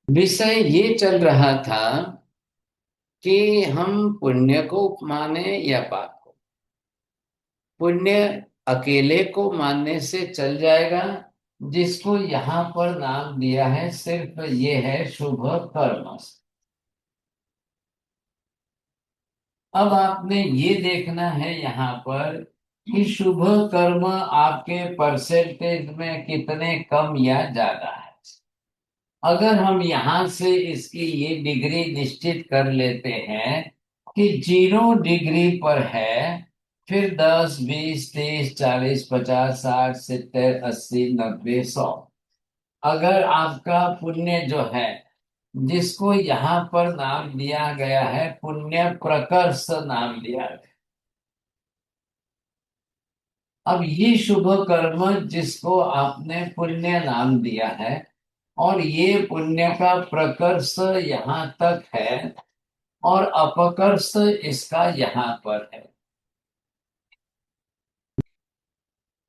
विषय ये चल रहा था कि हम पुण्य को माने या पाप को। पुण्य अकेले को मानने से चल जाएगा, जिसको यहाँ पर नाम दिया है सिर्फ ये है शुभ कर्म। अब आपने ये देखना है यहाँ पर कि शुभ कर्म आपके परसेंटेज में कितने कम या ज्यादा है। अगर हम यहाँ से इसकी ये डिग्री निश्चित कर लेते हैं कि 0 डिग्री पर है, फिर 10, 20, 30, 40, 50, 60, 70, 80, 90, 100। अगर आपका पुण्य जो है, जिसको यहाँ पर नाम दिया गया है पुण्य प्रकर्ष नाम दिया गया। अब ये शुभ कर्म जिसको आपने पुण्य नाम दिया है और ये पुण्य का प्रकर्ष यहाँ तक है और अपकर्ष इसका यहाँ पर है।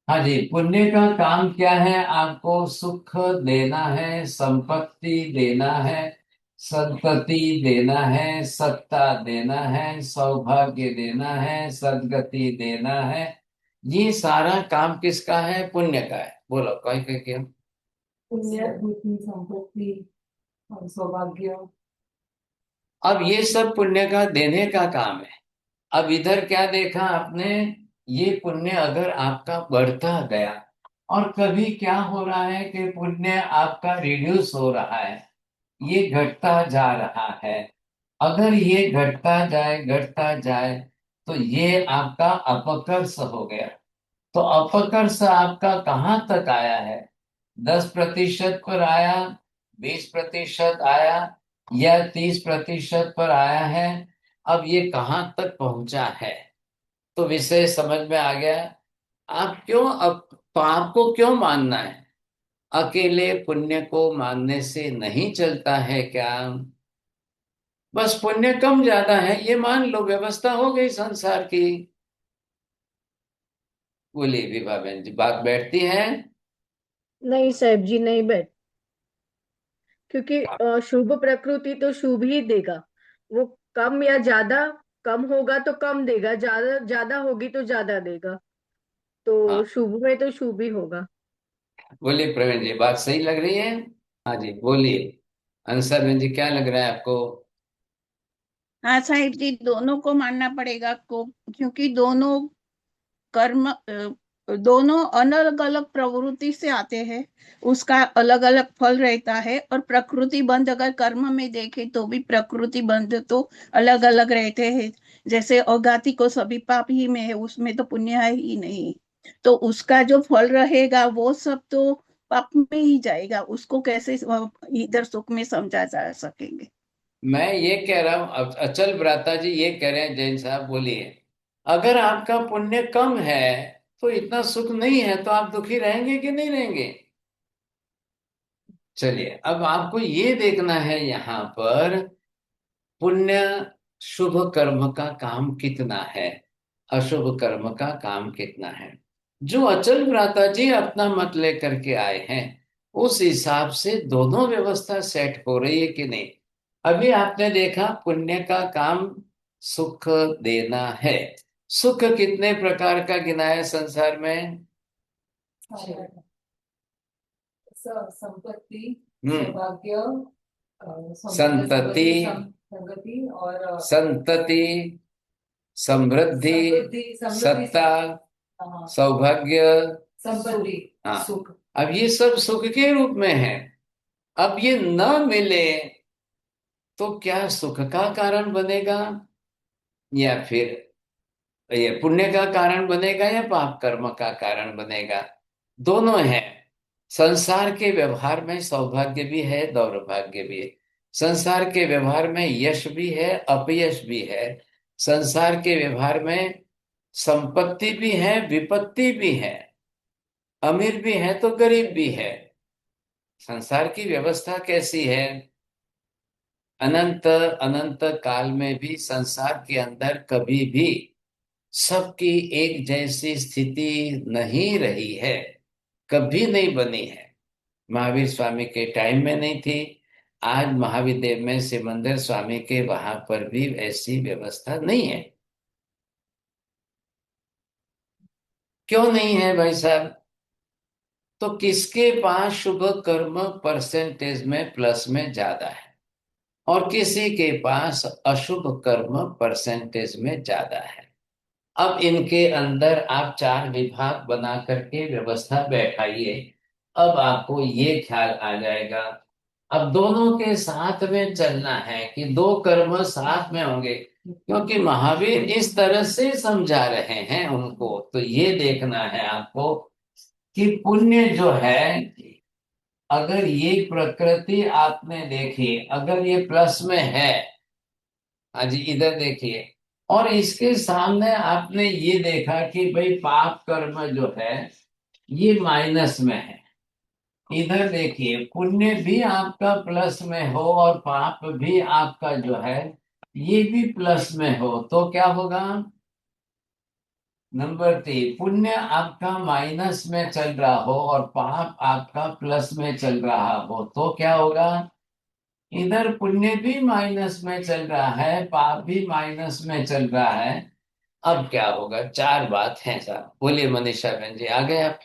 हाँ जी, पुण्य का काम क्या है? आपको सुख देना है, संपत्ति देना है, सदगति देना है, सत्ता देना है, सौभाग्य देना है, सदगति देना है। ये सारा काम किसका है? पुण्य का है। बोलो कहीं कहीं क्यों? पुण्य, बुद्धि, संपत्ति और सौभाग्य। अब ये सब पुण्य का देने का काम है। अब इधर क्या देखा आपने? ये पुण्य अगर आपका बढ़ता गया, और कभी क्या हो रहा है कि पुण्य आपका रिड्यूस हो रहा है, ये घटता जा रहा है। अगर ये घटता जाए तो ये आपका अपकर्ष हो गया। तो अपकर्ष आपका कहाँ तक आया है? 10% पर आया, 20% आया, या 30% पर आया है? अब ये कहाँ तक पहुंचा है? तो विषय समझ में आ गया। आप क्यों अब पाप को क्यों मानना है? अकेले पुण्य को मानने से नहीं चलता है क्या? बस पुण्य कम ज्यादा है ये मान लो, व्यवस्था हो गई संसार की। बोलिए विभा बहन जी, बात बैठती है? नहीं साहब जी, नहीं बैठ। क्योंकि शुभ प्रकृति तो शुभ ही देगा। वो कम या ज्यादा, कम होगा तो कम देगा, ज्यादा ज्यादा होगी तो ज्यादा देगा। हाँ, तो शुभ में तो शुभ ही होगा। बोलिए प्रवीण जी, बात सही लग रही है? हाँ जी बोलिए। अंसर बहन जी, क्या लग रहा है आपको? हाँ साहिब जी, दोनों को मानना पड़ेगा को, क्योंकि दोनों कर्म दोनों अलग अलग प्रवृत्ति से आते हैं। उसका अलग अलग फल रहता है। और प्रकृति बंध अगर कर्म में देखे तो भी प्रकृति बंध तो अलग अलग रहते हैं। जैसे अघाती को सभी पाप ही में है, उसमें तो पुण्य है ही नहीं। तो उसका जो फल रहेगा वो सब तो पाप में ही जाएगा। उसको कैसे इधर सुख में समझा जा सकेंगे। मैं ये कह रहा हूं, अचल भ्राता जी ये कह रहे हैं, जैन साहब बोलिए। अगर आपका पुण्य कम है तो इतना सुख नहीं है, तो आप दुखी रहेंगे कि नहीं रहेंगे? चलिए, अब आपको ये देखना है यहाँ पर पुण्य शुभ कर्म का काम कितना है, अशुभ कर्म का काम कितना है। जो अचल भ्राता जी अपना मत लेकर के आए हैं, उस हिसाब से दोनों व्यवस्था सेट हो रही है कि नहीं? अभी आपने देखा पुण्य का काम सुख देना है। सुख कितने प्रकार का गिना है संसार में? संपत्ति, हम्म। सौभाग्य, संतति, संगति और संतति, समृद्धि, सत्ता, हाँ, सौभाग्य। संपत्ति, हाँ, सुख। अब ये सब सुख के रूप में है। अब ये न मिले तो क्या सुख का कारण बनेगा, या फिर ये पुण्य का कारण बनेगा, या पाप कर्म का कारण बनेगा? दोनों है। संसार के व्यवहार में सौभाग्य भी है, दौर्भाग्य भी है। संसार के व्यवहार में यश भी है, अपयश भी है। संसार के व्यवहार में संपत्ति भी है, विपत्ति भी है। अमीर भी है तो गरीब भी है। संसार की व्यवस्था कैसी है? अनंत अनंत काल में भी संसार के अंदर कभी भी सबकी एक जैसी स्थिति नहीं रही है, कभी नहीं बनी है। महावीर स्वामी के टाइम में नहीं थी। आज महाविद्या में सिमंदर स्वामी के वहां पर भी ऐसी व्यवस्था नहीं है। क्यों नहीं है भाई साहब? तो किसके पास शुभ कर्म परसेंटेज में प्लस में ज्यादा है और किसी के पास अशुभ कर्म परसेंटेज में ज्यादा है? अब इनके अंदर आप चार विभाग बना करके व्यवस्था बैठाइए। अब आपको ये ख्याल आ जाएगा। अब दोनों के साथ में चलना है कि दो कर्म साथ में होंगे, क्योंकि महावीर इस तरह से समझा रहे हैं उनको। तो ये देखना है आपको कि पुण्य जो है, अगर ये प्रकृति आपने देखी, अगर ये प्लस में है, हाँ जी इधर देखिए, और इसके सामने आपने ये देखा कि भाई पाप कर्म जो है ये माइनस में है। इधर देखिए, पुण्य भी आपका प्लस में हो और पाप भी आपका जो है ये भी प्लस में हो, तो क्या होगा? नंबर 3, पुण्य आपका माइनस में चल रहा हो और पाप आपका प्लस में चल रहा हो, तो क्या होगा? इधर पुण्य भी माइनस में चल रहा है, पाप भी माइनस में चल रहा है। अब क्या होगा? चार बात है साहब। बोलिए मनीषा बहन जी, आ गए आप?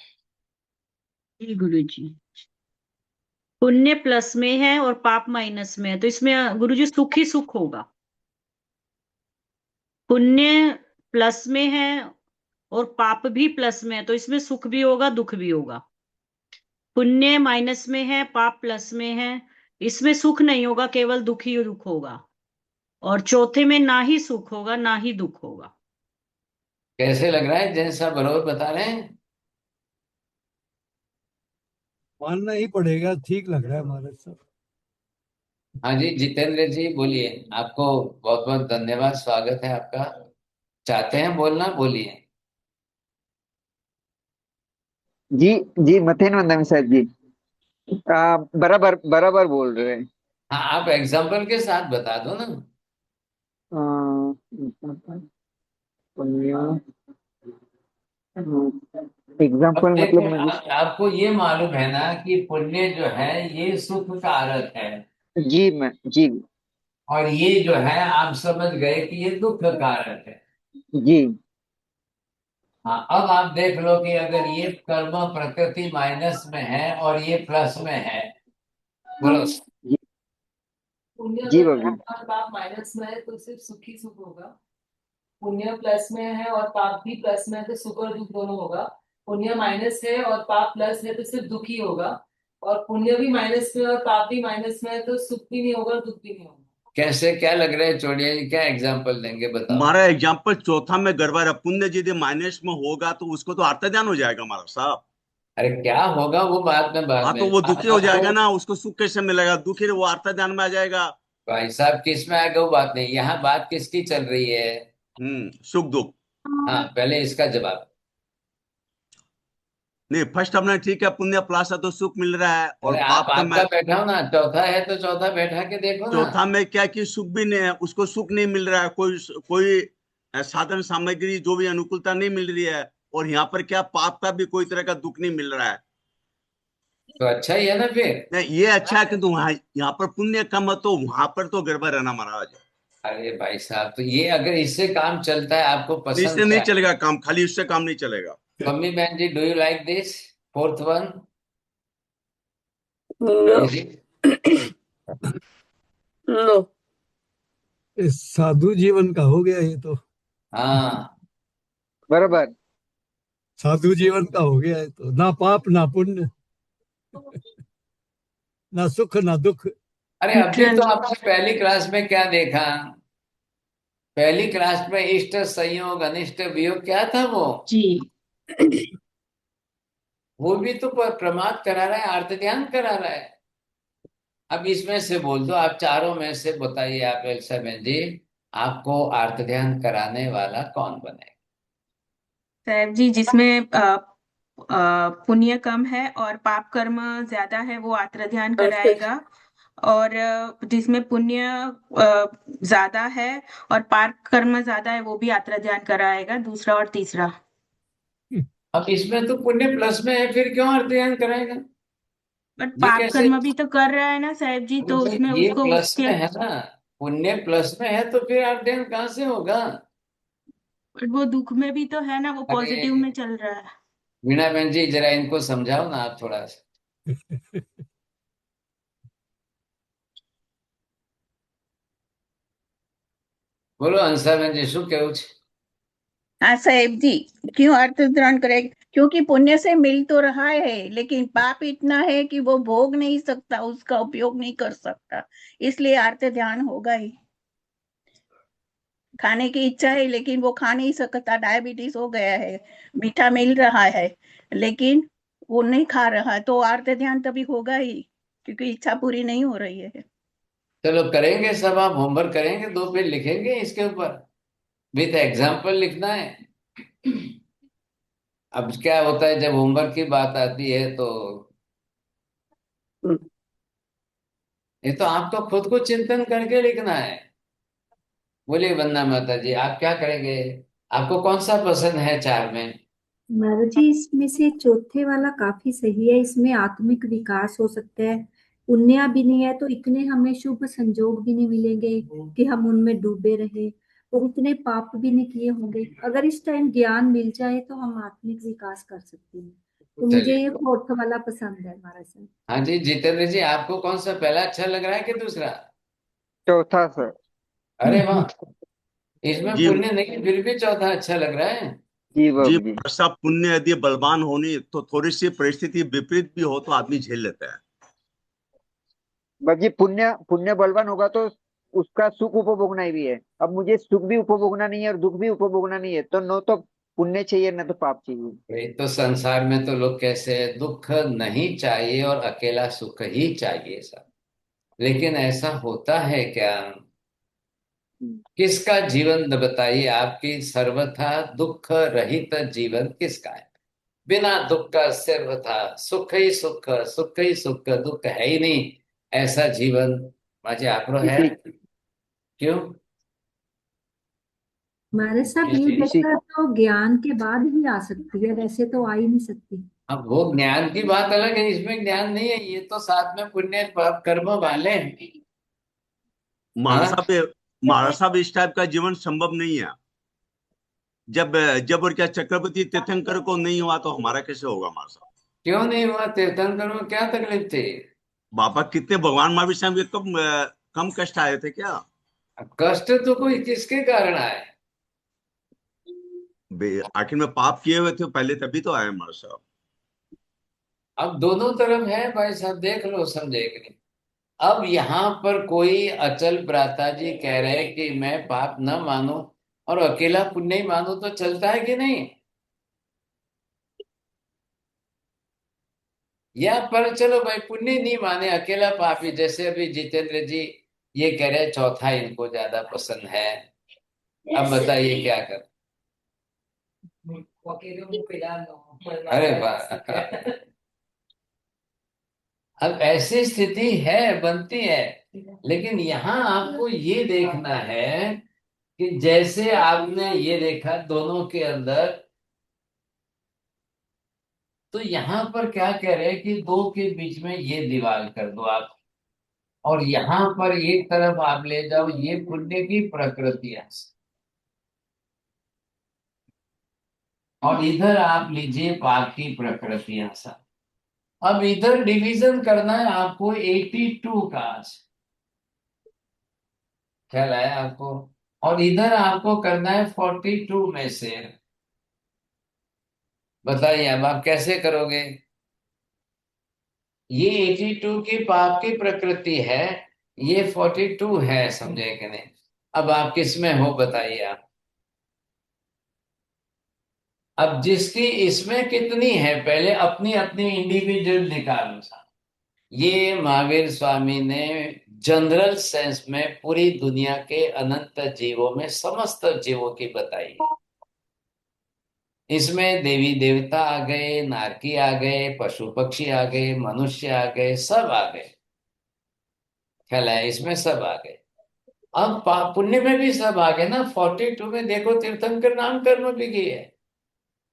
जी गुरु जी। पुण्य प्लस में है और पाप माइनस में है, तो इसमें गुरु जी सुख ही सुख होगा। पुण्य प्लस में है और पाप भी प्लस में है, तो इसमें सुख भी होगा दुख भी होगा। पुण्य माइनस में है, पाप प्लस में है, इसमें सुख नहीं होगा, केवल दुख ही दुख होगा। और चौथे में ना ही सुख होगा ना ही दुख होगा। कैसे लग रहा है? जैसा बरोबर बता रहे हैं। मानना ही पड़ेगा, ठीक लग रहा है हमारे सब। हाँ जी जितेंद्र जी बोलिए। आपको बहुत बहुत धन्यवाद, स्वागत है आपका। चाहते हैं बोलना? बोलिए। जी जी मथेन वंदन साहब जी। बराबर बराबर बोल रहे हैं। हाँ, आप एग्जाम्पल के साथ बता दो ना। अब एग्जाम्पल देखो, मतलब मुझे। आपको ये मालूम है ना कि पुण्य जो है ये सुख कारक है, जी मैं जी और ये जो है आप समझ गए कि ये दुख कारक है। जी हाँ, अब आप देख लो कि अगर ये कर्म प्रकृति माइनस में है और ये प्लस में है, बोलो। जी पुण्य जी अगर बाबू। और पाप माइनस में है तो सिर्फ सुख ही सुख होगा। पुण्य प्लस में है और पाप भी प्लस में है तो सुख और दुख दोनों होगा। पुण्य माइनस है और पाप प्लस है तो सिर्फ दुख ही होगा। और पुण्य भी माइनस में और पाप भी माइनस में है तो सुख भी नहीं होगा और दुख भी नहीं होगा। कैसे, क्या लग रहा है चोड़िया जी? क्या एग्जाम्पल देंगे, बताओ। हमारा एग्जाम्पल चौथा में गड़बड़ है। पुण्य यदि माइनस में होगा तो उसको तो अर्थज्ञान हो जाएगा हमारा साहब। अरे क्या होगा वो बाद में, बाद हाँ तो में वो दुखी हो जाएगा आपको। ना, उसको सुख कैसे मिलेगा? दुखी वो अर्थज्ञान में आ जाएगा। भाई साहब किस में आएगा वो बात नहीं, यहाँ बात किसकी चल रही है? सुख दुख। हाँ, पहले इसका जवाब। नहीं, फर्स्ट हमने ठीक है, पुण्य प्लस है तो सुख मिल रहा है, और अरे आप पाप का आपका बैठाओ ना, चौथा है तो चौथा बैठा के देखो ना। चौथा में क्या कि सुख भी नहीं है, उसको सुख नहीं मिल रहा है, कोई कोई साधन सामग्री जो भी अनुकूलता नहीं मिल रही है। और यहाँ पर क्या, पाप का भी कोई तरह का दुख नहीं मिल रहा है। तो अच्छा ही है ना फिर। नहीं ये अच्छा है, किंतु वहां यहाँ पर पुण्य कम है तो वहां पर तो गड़बड़ है ना महाराज। अरे भाई साहब, तो ये अगर इससे काम चलता है, आपको इससे पसंद नहीं क्या? चलेगा काम, खाली इससे काम नहीं चलेगा। मम्मी बहन जी, do you like this fourth one? No no. इस साधु जीवन का हो गया ये तो। हाँ। बराबर। साधु जीवन का हो गया है तो, ना पाप ना पुण्य, ना सुख ना दुख। अरे अभी तो आपने पहली क्लास में क्या देखा? पहली क्लास में इष्ट संयोग अनिष्ट वियोग क्या था वो? जी वो भी तो प्रमाद करा रहा है, अर्थ ध्यान करा रहा है। अब इसमें से बोल दो, आप चारों में से बताइए, आप एल्सा बहन जी, आपको अर्थ ध्यान कराने वाला कौन बनेगा? साहब जी, जिसमें पुण्य कम है और पाप कर्म ज्यादा है वो आत्म ध्यान कराएगा। और जिसमें पुण्य ज्यादा है और पाप कर्म ज्यादा है वो भी आत्म ध्यान कराएगा, दूसरा और तीसरा। अब इसमें तो पुण्य प्लस में है, फिर क्यों अर्थ ध्यान कराएगा? बट ये पाप कैसे? कर्म भी तो कर रहा है ना साहेब जी, तो भाई उसमें ये उसको प्लस उसके, में है ना, पुण्य प्लस में है, तो फिर अध्ययन कहाँ से होगा? बट वो दुख में भी तो है ना, वो अरे पॉजिटिव में चल रहा है। वीणा बहन जी, जरा इनको समझाओ ना आप थोड़ा सा। बोलो हंसा बहन जी, શું કેવું છે? हाँ साहेब जी, क्यों अर्थ ग्रहण करे? क्योंकि पुण्य से मिल तो रहा है, लेकिन पाप इतना है कि वो भोग नहीं सकता, उसका उपयोग नहीं कर सकता, इसलिए अर्थ ध्यान होगा ही। खाने की इच्छा है लेकिन वो खा नहीं सकता, डायबिटीज हो गया है, मीठा मिल रहा है लेकिन वो नहीं खा रहा, तो अर्थ ध्यान तभी होगा ही, क्योंकि इच्छा पूरी नहीं हो रही है। चलो करेंगे सब, आप होमवर्क करेंगे, 2 पेज लिखेंगे इसके ऊपर, विथ एग्जाम्पल लिखना है। अब क्या होता है जब होमवर्क की बात आती है तो ये तो आपको खुद को चिंतन करके लिखना है। बोलिए वंदना माता जी, आप क्या करेंगे? आपको कौन सा पसंद है 4 में? महाराज जी, इसमें से चौथे वाला काफी सही है। इसमें आत्मिक विकास हो सकता है। पुण्य भी नहीं है तो इतने हमें शुभ संजोग भी नहीं मिलेंगे कि हम उनमें डूबे रहे, और इतने पाप भी नहीं किए होंगे। अगर इस टाइम ज्ञान मिल जाए तो हम आत्मिक विकास कर सकते हैं। तो मुझे चलिए। ये फोर्थ वाला पसंद है महाराज साहब। हाँ जी जितेंद्र जी, आपको कौन सा पहला अच्छा लग रहा है कि दूसरा? चौथा सर। अरे वाह, इसमें जी पुण्य नहीं फिर भी चौथा अच्छा लग रहा है। जी जी, बाबू जी। वर्षा पुण्य यदि बलवान होनी तो थोड़ी सी परिस्थिति विपरीत भी हो तो आदमी झेल लेता है। बाबू जी, पुण्य पुण्य बलवान होगा तो उसका सुख उपभोगना ही भी है। अब मुझे सुख भी उपभोगना नहीं है और दुख भी उपभोगना नहीं है, तो न तो पुण्य चाहिए न तो पाप चाहिए। भाई तो संसार में तो लोग कैसे हैं, दुख नहीं चाहिए और अकेला सुख ही चाहिए सब। लेकिन ऐसा होता है क्या? किसका जीवन बताइए, आपकी सर्वथा दुख रहित जीवन किसका है? बिना दुख का सर्वथा सुख ही सुख, सुख ही सुख, दुख है ही नहीं, ऐसा जीवन माझे आपरो है? इसी क्यों? महाराज साहब, ये इसी दशा तो ज्ञान के बाद ही आ सकती है, वैसे तो आ ही नहीं सकती। अब वो ज्ञान की बात अलग है, इसमें ज्ञान नहीं है, ये तो साथ में पुण्य पाप कर्म वाले हैं। हाँ। महाराज साहब इस टाइप का जीवन संभव नहीं है। जब जब और क्या चक्रवर्ती तीर्थंकर को नहीं हुआ तो हमारा कैसे होगा महाराज साहब? क्यों नहीं हुआ? तीर्थंकर में क्या तकलीफ थी? बाबा कितने भगवान महावीर स्वामी के कम कम कष्ट आए थे क्या? अब कष्ट तो कोई किसके कारण आए? आखिर में पाप किए हुए थे पहले, तभी तो आए महाराज साहब। अब दोनों तरफ है भाई साहब, देख लो समझे कि नहीं। अब यहाँ पर कोई अचल भ्राता जी कह रहे हैं कि मैं पाप न मानूं और अकेला पुण्य ही मानूं, तो चलता है कि नहीं? या पर चलो भाई पुण्य नहीं माने, अकेला पाप ही, जैसे अभी जितेंद्र जी ये कह रहे हैं चौथा इनको ज्यादा पसंद है। अब बताइए क्या कर? अरे वाह, अब ऐसी स्थिति है, बनती है। लेकिन यहाँ आपको ये देखना है कि जैसे आपने ये देखा दोनों के अंदर, तो यहाँ पर क्या कह रहे हैं कि दो के बीच में ये दीवार कर दो आप, और यहाँ पर एक तरफ आप ले जाओ ये पुण्य की प्रकृति है, और इधर आप लीजिए पाप की प्रकृतियां सब। अब इधर डिवीजन करना है आपको 82 का, ख्याल आया आपको? और इधर आपको करना है 42 में से। बताइए अब आप कैसे करोगे? ये 82 की पाप की प्रकृति है, ये 42 है, समझे कि नहीं? अब आप किस में हो बताइए आप। अब जिसकी इसमें कितनी है पहले अपनी अपनी इंडिविजुअल निकालो साहब। ये महावीर स्वामी ने जनरल सेंस में पूरी दुनिया के अनंत जीवों में समस्त जीवों की बताई है। इसमें देवी देवता आ गए, नारकी आ गए, पशु पक्षी आ गए, मनुष्य आ गए, सब आ गए, ख्याल है? इसमें सब आ गए। अब पुण्य में भी सब आ गए ना। 42 में देखो तीर्थंकर नाम कर्म भी की है,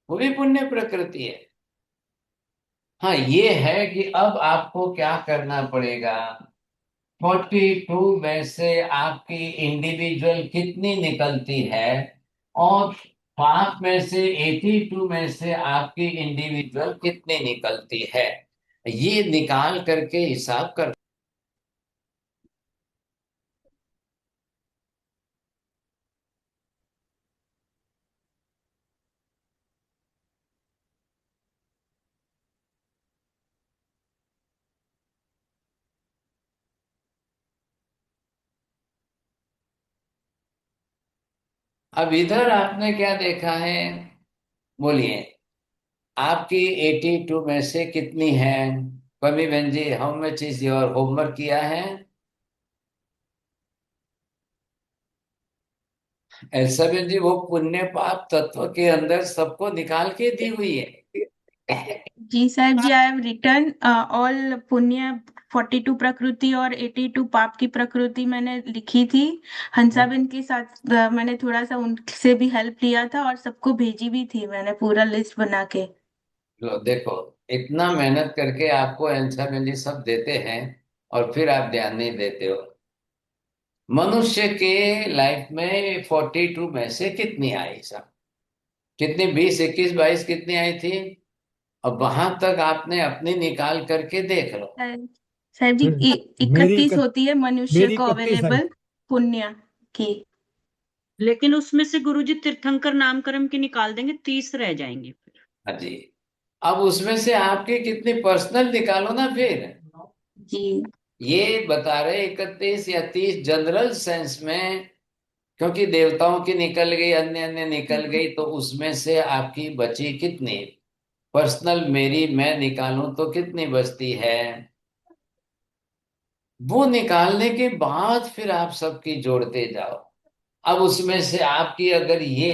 वो भी पुण्य प्रकृति है। हाँ, ये है कि अब आपको क्या करना पड़ेगा। 42 में से आपकी इंडिविजुअल कितनी निकलती है, और 5 में से 82 में से आपकी इंडिविजुअल कितनी निकलती है, ये निकाल करके हिसाब कर। अब इधर आपने क्या देखा है, बोलिए। आपकी 82 में से कितनी है? कवि बहन जी, how much is your homework किया है? ऐसा बहन जी, वो पुण्य पाप तत्व के अंदर सबको निकाल के दी हुई है। जी साहब जी, आई हैव रिटर्न ऑल पुण्य 42 प्रकृति और 82 पाप की प्रकृति मैंने लिखी थी। हंसाबेन के साथ मैंने थोड़ा सा उनसे भी हेल्प लिया था और सबको भेजी भी थी मैंने पूरा लिस्ट बना के। लो देखो, इतना मेहनत करके आपको आंसर बहन जी सब देते हैं, और फिर आप ध्यान नहीं देते हो। मनुष्य के लाइफ में 42 में से कितनी आई सब? कितनी? 20, 21, 22 कितनी आई थी? अब वहां तक आपने अपनी निकाल करके देख लो। साहब जी, मेरी 31 होती है मनुष्य मेरी को 31 आई। अवेलेबल पुण्य की। लेकिन उसमें से गुरुजी तीर्थंकर नामकरण की निकाल देंगे, 30 रह जाएंगे फिर। हाँ जी। अब उसमें से आपके कितने पर्सनल निकालो ना फिर। जी ये बता रहे 31 या 30 जनरल सेंस में, क्योंकि देवताओं की निकल गई, अन्य अन्य निकल गई, तो उसमें से आपकी बची कितनी पर्सनल, मेरी मैं निकालूं तो कितनी बचती है। वो निकालने के बाद फिर आप सबकी जोड़ते जाओ। अब उसमें से आपकी अगर ये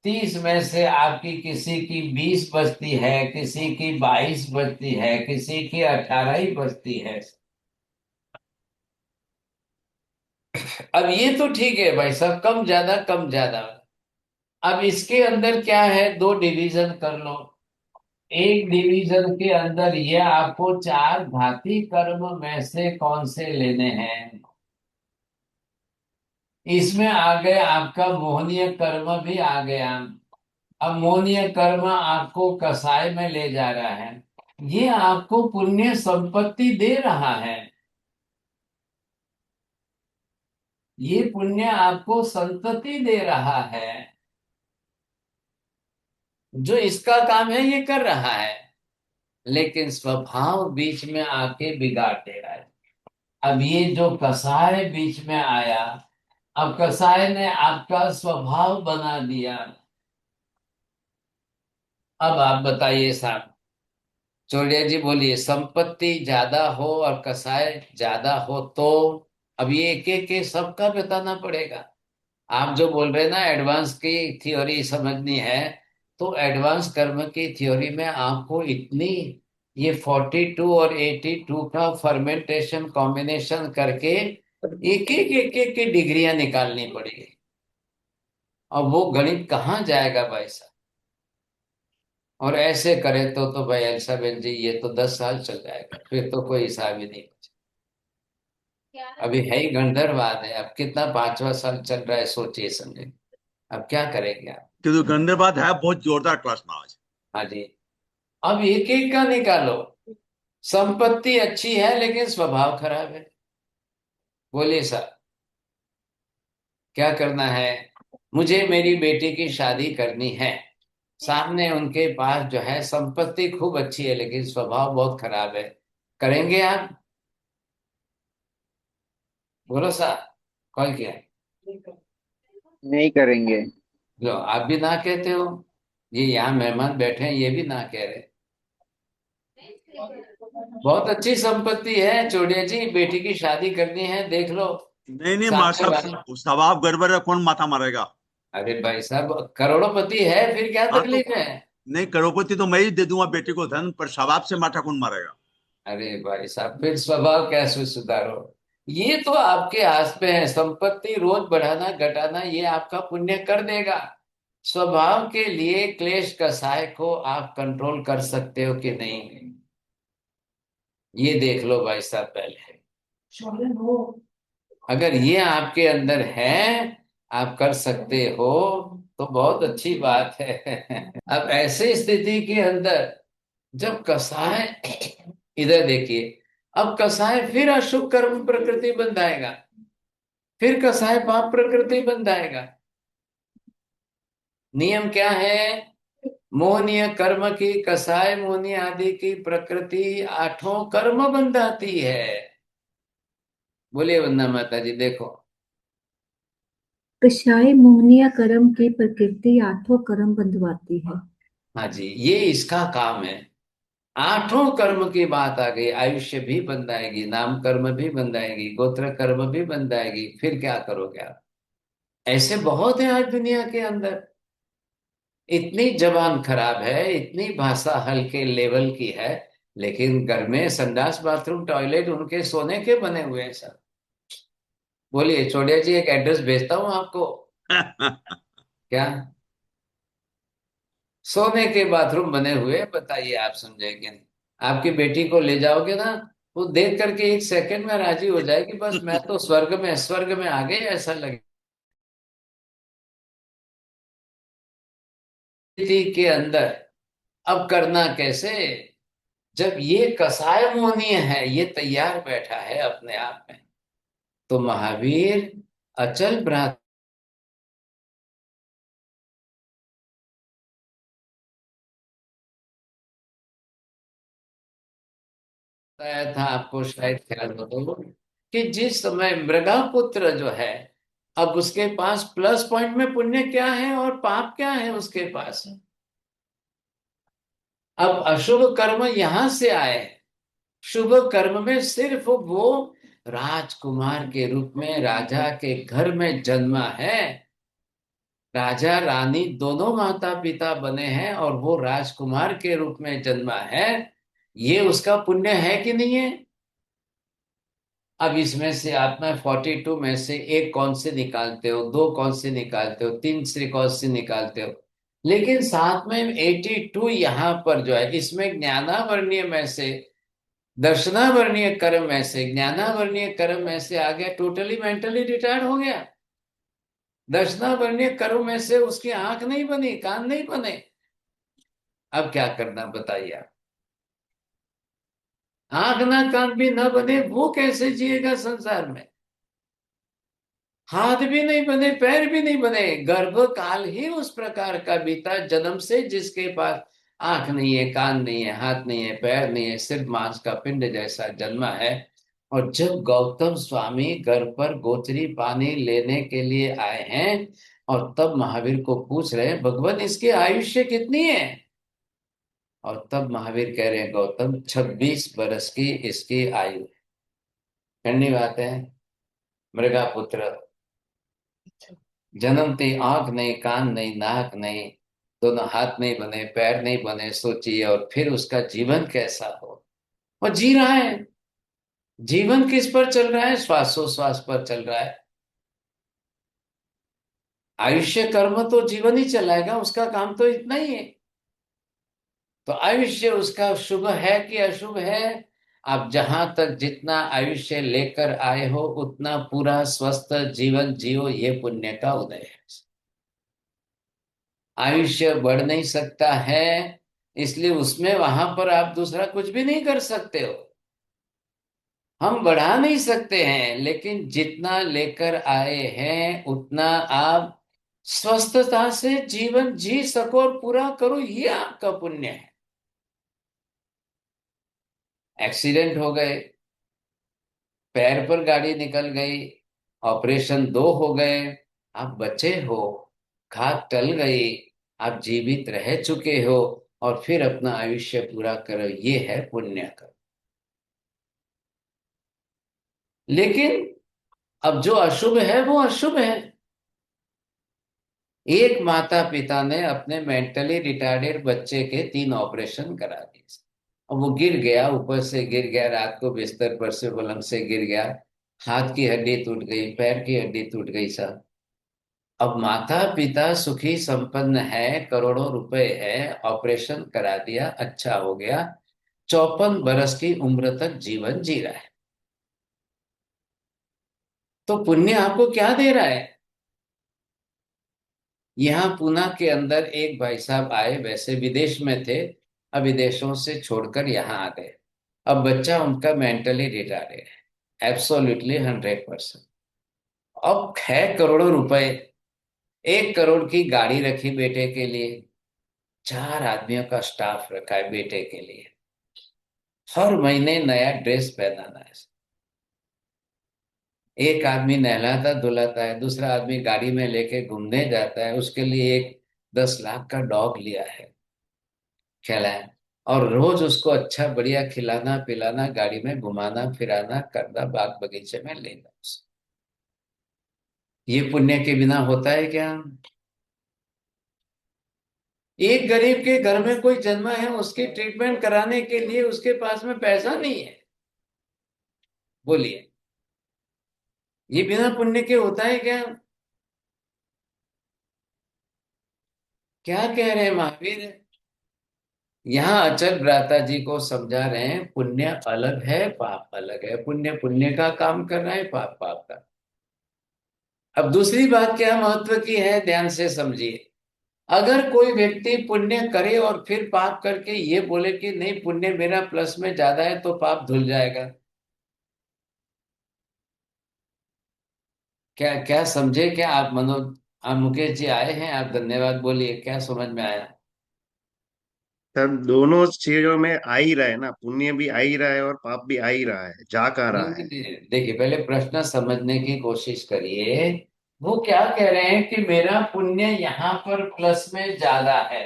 30 में से आपकी किसी की 20 बचती है, किसी की 22 बचती है, किसी की 18 ही बचती है। अब ये तो ठीक है भाई साहब, कम ज्यादा कम ज्यादा। अब इसके अंदर क्या है, दो डिवीजन कर लो। एक डिवीजन के अंदर ये आपको चार घाती कर्म में से कौन से लेने हैं। इसमें आ गए आपका मोहनीय कर्म भी आ गया। अब मोहनीय कर्म आपको कसाय में ले जा रहा है, ये आपको पुण्य संपत्ति दे रहा है। ये पुण्य आपको संतति दे रहा है। जो इसका काम है ये कर रहा है, लेकिन स्वभाव बीच में आके बिगाड़ दे रहा है। अब ये जो कसाय बीच में आया, अब कसाय ने आपका स्वभाव बना दिया। अब आप बताइए साहब, चौड़िया जी बोलिए, संपत्ति ज्यादा हो और कसाय ज्यादा हो तो? अब ये एक एक के सबका बताना पड़ेगा। आप जो बोल रहे हैं ना एडवांस की थ्योरी समझनी है, तो एडवांस कर्म की थ्योरी में आपको इतनी ये 42 और 82 का फर्मेंटेशन कॉम्बिनेशन करके एक एक की डिग्रियां निकालनी पड़ेगी। और वो गणित कहाँ जाएगा भाई साहब? और ऐसे करे तो भाई अल्साबेन जी, ये तो 10 साल चल जाएगा, फिर तो कोई हिसाब ही नहीं बचा। अभी है ही गंधर्वाद है, अब कितना 5वां साल चल रहा है, सोचिए समझे। अब क्या करेंगे आप? क्योंकि गंधर्वाद है बहुत जोरदार क्लास में आज। हाँ जी। अब एक एक का निकालो। संपत्ति अच्छी है लेकिन स्वभाव खराब है, बोलिए सर क्या करना है? मुझे मेरी बेटी की शादी करनी है, सामने उनके पास जो है संपत्ति खूब अच्छी है लेकिन स्वभाव बहुत खराब है, करेंगे आप? बोलो सर, कौन किया? नहीं करेंगे। लो, आप भी ना कहते हो, ये यहाँ मेहमान बैठे हैं ये भी ना कह रहे। बहुत अच्छी संपत्ति है चोड़िया जी, बेटी की शादी करनी है, देख लो नहीं नहीं माँ सामने वाला। साहब, स्वभाव गड़बड़ है, कौन माथा मारेगा? अरे भाई साहब, करोड़पति है, फिर क्या हाँ तो तकलीफ है? नहीं, करोड़पति तो मैं ही दे दूंगा बेटी को धन, पर स्वभाव से माथा कौन मारेगा? अरे भाई साहब, फिर स्वभाव कैसे सुधारो? ये तो आपके हाथ में है, संपत्ति रोज बढ़ाना घटाना ये आपका पुण्य कर देगा। स्वभाव के लिए क्लेश कसाय को आप कंट्रोल कर सकते हो कि नहीं? ये देख लो भाई साहब पहले। अगर ये आपके अंदर है, आप कर सकते हो, तो बहुत अच्छी बात है। अब ऐसे स्थिति के अंदर जब कसाय, इधर देखिए, अब कसाय फिर अशुभ कर्म प्रकृति बंधाएगा, फिर कसाय पाप प्रकृति बंधाएगा। नियम क्या है? मोहनीय कर्म की कसाय मोहनी आदि की प्रकृति आठों कर्म बंधाती है। बोलिए वंदना माता जी। देखो, कषाय मोहनिया कर्म की प्रकृति आठों कर्म बंधवाती है। हाँ जी, ये इसका काम है। आठों कर्म की बात आ गई। आयुष्य भी बंधाएगी, नाम कर्म भी बंधाएगी, गोत्र कर्म भी बंधाएगी। फिर क्या करोगे आप? ऐसे बहुत है आज दुनिया के अंदर। इतनी जबान खराब है, इतनी भाषा हल्के लेवल की है, लेकिन घर में संडास बाथरूम टॉयलेट उनके सोने के बने हुए हैं सर। बोलिए चौड़िया जी, एक एड्रेस भेजता हूं आपको। क्या सोने के बाथरूम बने हुए? बताइए आप समझेंगे नहीं? आपकी बेटी को ले जाओगे ना, वो देख करके एक सेकंड में राजी हो जाएगी, बस मैं तो स्वर्ग में आ गई ऐसा लगे। स्थिति के अंदर अब करना कैसे? जब ये कसाय मोहनीय है, ये तैयार बैठा है अपने आप में, तो महावीर अचल भ्रात बताया था आपको, शायद ख्याल हो तो, कि जिस समय मृगापुत्र जो है, अब उसके पास प्लस पॉइंट में पुण्य क्या है और पाप क्या है उसके पास। अब अशुभ कर्म यहां से आए, शुभ कर्म में सिर्फ वो राजकुमार के रूप में राजा के घर में जन्मा है। राजा रानी दोनों माता पिता बने हैं और वो राजकुमार के रूप में जन्मा है। ये उसका पुण्य है कि नहीं है? अब इसमें से आप में 42 में से एक कौन से निकालते हो, दो कौन से निकालते हो, तीन से कौन से निकालते हो? लेकिन साथ में 82 यहाँ पर जो है, इसमें ज्ञानावर्णीय में से, दर्शनावर्णीय कर्म में से, ज्ञानावर्णीय कर्म में से आ गया, टोटली मेंटली रिटायर्ड हो गया। दर्शनावर्णीय कर्म में से उसकी आंख नहीं बनी, कान नहीं बने। अब क्या करना बताइए आप? आंख ना कान भी ना बने, वो कैसे जिएगा संसार में? हाथ भी नहीं बने, पैर भी नहीं बने, गर्भ काल ही उस प्रकार का बीता, जन्म से जिसके पास आंख नहीं है, कान नहीं है, हाथ नहीं है, पैर नहीं है, सिर्फ मांस का पिंड जैसा जन्मा है। और जब गौतम स्वामी घर पर गोचरी पानी लेने के लिए आए हैं, और तब महावीर को पूछ रहे हैं, भगवान इसकी आयुष्य कितनी है? और तब महावीर कह रहे हैं, गौतम 26 बरस की इसकी आयु। ठंडी बात है। मृगा पुत्र जन्मते आंख नहीं, कान नहीं, नाक नहीं, दोनों हाथ नहीं बने, पैर नहीं बने, सोचिए। और फिर उसका जीवन कैसा हो? और जी रहा है। जीवन किस पर चल रहा है? श्वासोश्वास पर चल रहा है। आयुष्य कर्म तो जीवन ही चलाएगा, उसका काम तो इतना ही है। तो आयुष्य उसका शुभ है कि अशुभ है? आप जहां तक जितना आयुष्य लेकर आए हो, उतना पूरा स्वस्थ जीवन जियो, ये पुण्य का उदय है। आयुष्य बढ़ नहीं सकता है, इसलिए उसमें वहां पर आप दूसरा कुछ भी नहीं कर सकते हो। हम बढ़ा नहीं सकते हैं, लेकिन जितना लेकर आए हैं उतना आप स्वस्थता से जीवन जी सको और पूरा करो, ये आपका पुण्य है। एक्सीडेंट हो गए, पैर पर गाड़ी निकल गई, ऑपरेशन 2 हो गए, आप बचे हो, घात टल गई, आप जीवित रह चुके हो, और फिर अपना आयुष्य पूरा करो, ये है पुण्य का। लेकिन अब जो अशुभ है वो अशुभ है। एक माता पिता ने अपने मेंटली रिटार्डेड बच्चे के 3 ऑपरेशन करा दिए, और वो गिर गया, ऊपर से गिर गया, रात को बिस्तर पर से पलंग से गिर गया, हाथ की हड्डी टूट गई, पैर की हड्डी टूट गई साहब। अब माता पिता सुखी संपन्न है, करोड़ों रुपए है, ऑपरेशन करा दिया, अच्छा हो गया, 54 बरस की उम्र तक जीवन जी रहा है। तो पुण्य आपको क्या दे रहा है? यहाँ पुणे के अंदर एक भाई साहब आए, वैसे विदेश में थे, अब विदेशों से छोड़कर यहाँ आ गए। अब बच्चा उनका मेंटली रिटार्डेड है, एब्सोल्युटली 100%। अब है करोड़ों रुपए, 1 करोड़ की गाड़ी रखी बेटे के लिए, 4 आदमियों का स्टाफ रखा है बेटे के लिए, हर महीने नया ड्रेस पहनाना है। एक आदमी नहलाता धुलाता है, दूसरा आदमी गाड़ी में लेके घूमने जाता है, उसके लिए एक 10 लाख का डॉग लिया है, खिलाए, और रोज उसको अच्छा बढ़िया खिलाना पिलाना, गाड़ी में घुमाना फिराना करना, बाग बगीचे में लेना। ये पुण्य के बिना होता है क्या? एक गरीब के घर में कोई जन्मा है, उसकी ट्रीटमेंट कराने के लिए उसके पास में पैसा नहीं है, बोलिए, ये बिना पुण्य के होता है क्या? क्या कह रहे हैं महावीर? यहाँ अचल भ्राता जी को समझा रहे हैं, पुण्य अलग है पाप अलग है। पुण्य पुण्य का काम कर रहा है, पाप पाप का। अब दूसरी बात क्या महत्व की है, ध्यान से समझिए। अगर कोई व्यक्ति पुण्य करे और फिर पाप करके ये बोले कि नहीं पुण्य मेरा प्लस में ज्यादा है, तो पाप धुल जाएगा। क्या क्या समझे क्या आप? मनोज, आप मुकेश जी आए हैं, आप धन्यवाद बोलिए, क्या समझ में आया? सर दोनों चीजों में आ ही रहा है ना, पुण्य भी आ ही रहा है और पाप भी आ ही रहा है, जा कहाँ नहीं रहा है। नहीं नहीं, देखिए पहले प्रश्न समझने की कोशिश करिए। वो क्या कह रहे हैं कि मेरा पुण्य यहाँ पर प्लस में ज्यादा है,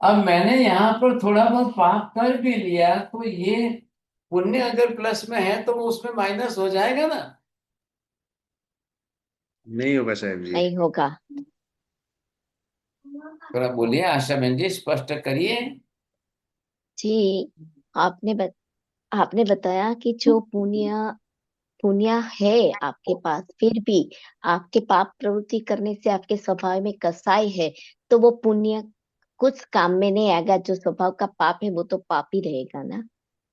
अब मैंने यहाँ पर थोड़ा बहुत पाप कर भी लिया, तो ये पुण्य अगर प्लस में है तो वो उसमें माइनस हो जाएगा ना? नहीं होगा साहब जी। नहीं होगा। थोड़ा बोलिए आशा बहन जी, स्पष्ट करिए। जी, आपने बताया कि जो पुण्य पुण्य है आपके पास, फिर भी आपके पाप प्रवृत्ति करने से आपके स्वभाव में कसाई है, तो वो पुण्य कुछ काम में नहीं आएगा। जो स्वभाव का पाप है वो तो पाप ही रहेगा ना।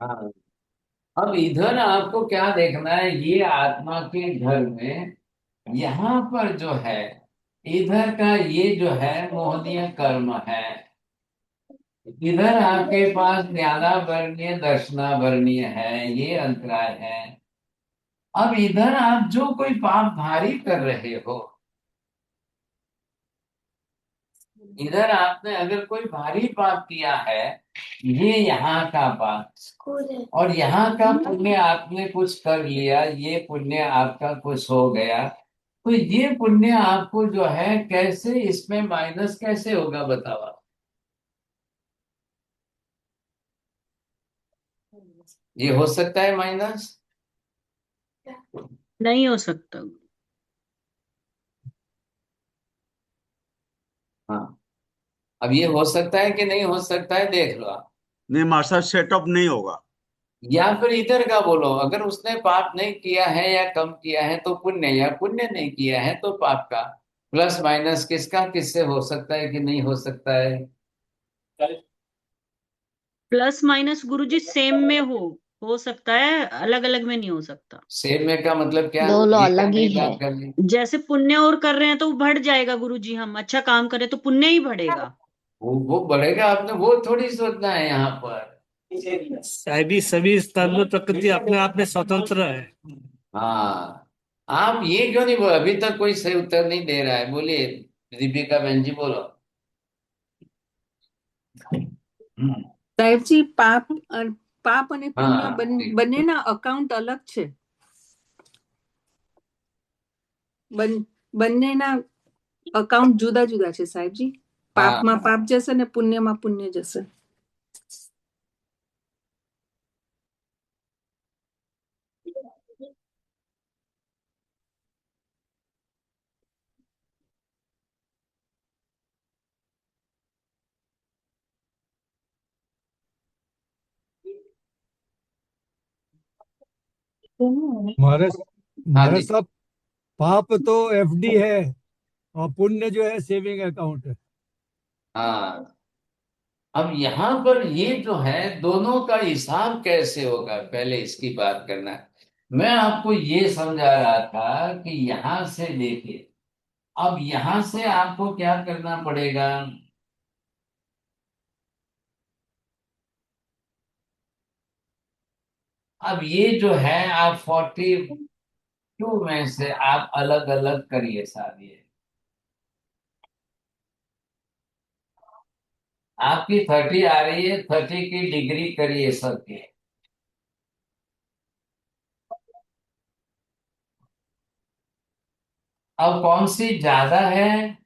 हाँ, अब इधर आपको क्या देखना है, ये आत्मा के घर में यहाँ पर जो है, इधर का ये जो है मोहनीय कर्म है, इधर आपके पास ज्ञानावरणीय दर्शनावरणीय है, ये अंतराय है। अब इधर आप जो कोई पाप भारी कर रहे हो, इधर आपने अगर कोई भारी पाप किया है, ये यहाँ का पाप, और यहाँ का पुण्य आपने कुछ कर लिया, ये पुण्य आपका कुछ हो गया, तो ये पुण्य आपको जो है कैसे इसमें माइनस कैसे होगा बताओ आप? ये हो सकता है माइनस? नहीं हो सकता। हाँ, अब ये हो सकता है कि नहीं हो सकता है, देख लो आप। नहीं मास्टर, सेटअप नहीं होगा। या फिर इधर का बोलो, अगर उसने पाप नहीं किया है या कम किया है तो पुण्य, या पुण्य नहीं किया है तो पाप का प्लस माइनस किसका किससे हो सकता है कि नहीं हो सकता है? प्लस माइनस गुरुजी सेम में हो सकता है, अलग अलग में नहीं हो सकता। सेम में का मतलब क्या, दोनों ये क्या अलग ही नई है। बात कर ली? जैसे पुण्य और कर रहे हैं तो वो बढ़ जाएगा गुरुजी, हम अच्छा काम करें तो पुण्य ही बढ़ेगा। वो बढ़ेगा, आपने वो थोड़ी सोचना है यहाँ पर। साहिबी सभी स्थान में प्रकृति अपने आप में स्वतंत्र है। हाँ, आप ये क्यों नहीं बोल, अभी तक कोई सही उत्तर नहीं दे रहा है, बोलिए दीपिका बहन जी बोलो। સાહેબજી પાપ અને પુણ્ય हाँ ठीक। બંનેના અકાઉન્ટ અલગ છે. બંનેના અકાઉન્ટ જુદા જુદા છે સાહેબજી. પાપમાં પાપ જશે ને પુણ્યમાં પુણ્ય જશે. हमारे हाँ हमारे जी। साहब, पाप तो एफडी है और पुण्य जो है सेविंग अकाउंट है। हाँ, अब यहाँ पर ये जो है दोनों का हिसाब कैसे होगा, पहले इसकी बात करना है। मैं आपको ये समझा रहा था कि यहां से देखिए, अब यहां से आपको क्या करना पड़ेगा। अब ये जो है आप 42 में से आप अलग अलग करिए साहब। ये आपकी 30 आ रही है, 30 की डिग्री करिए सबके। अब कौन सी ज्यादा है,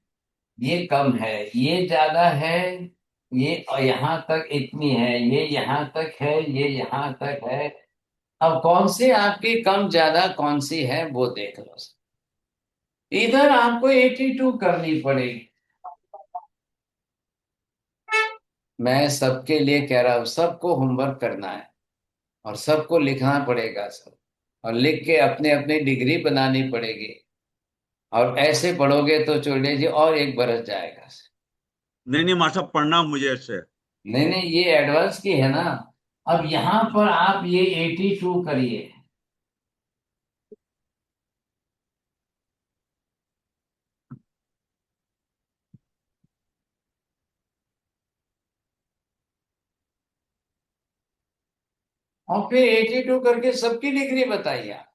ये कम है, ये ज्यादा है, ये यहां तक इतनी है, ये यहां तक है, ये यहां तक है। अब कौन सी आपकी कम ज्यादा कौन सी है वो देख लो। इधर आपको 82 करनी पड़ेगी। मैं सबके लिए कह रहा हूं, सबको होमवर्क करना है और सबको लिखना पड़ेगा सब, और लिख के अपने अपनी डिग्री बनानी पड़ेगी। और ऐसे पढ़ोगे तो चोले जी और एक बरस जाएगा। नहीं नहीं मास्टर, पढ़ना मुझे ऐसे। नहीं नहीं, ये एडवांस की है ना। अब यहां पर आप ये 82 करिए। और फिर 82 करके सबकी डिग्री बताइए आप।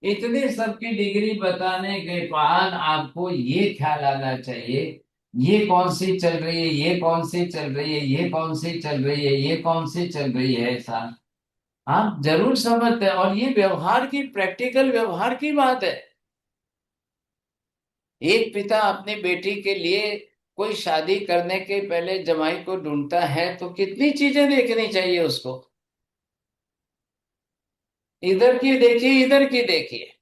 इतनी सबकी डिग्री बताने के बाद आपको ये ख्याल आना चाहिए, ये कौन सी चल रही है, ये कौन सी चल रही है, ये कौन सी चल रही है, ये कौन सी चल रही है, ऐसा आप जरूर समझते हैं। और ये व्यवहार की, प्रैक्टिकल व्यवहार की बात है। एक पिता अपनी बेटी के लिए कोई शादी करने के पहले जमाई को ढूंढता है तो कितनी चीजें देखनी चाहिए उसको। इधर की देखिए, इधर की देखिए,